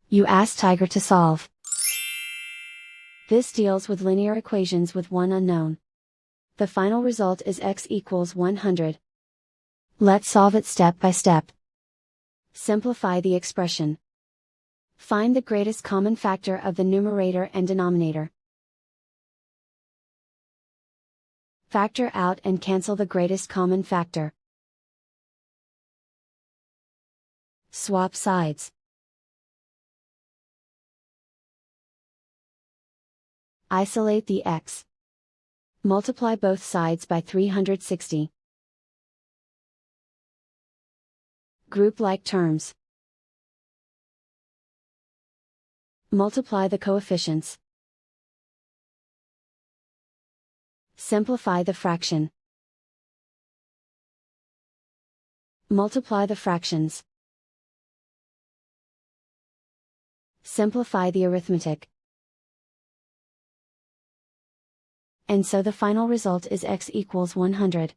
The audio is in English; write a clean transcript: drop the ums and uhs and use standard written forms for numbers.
You ask Tiger to solve. This deals with linear equations with one unknown. The final result is x equals 100. Let's solve it step by step. Simplify the expression. Find the greatest common factor of the numerator and denominator. Factor out and cancel the greatest common factor. Swap sides. Isolate the x. Multiply both sides by 360. Group like terms. Multiply the coefficients. Simplify the fraction. Multiply the fractions. Simplify the arithmetic. And so the final result is x equals 100.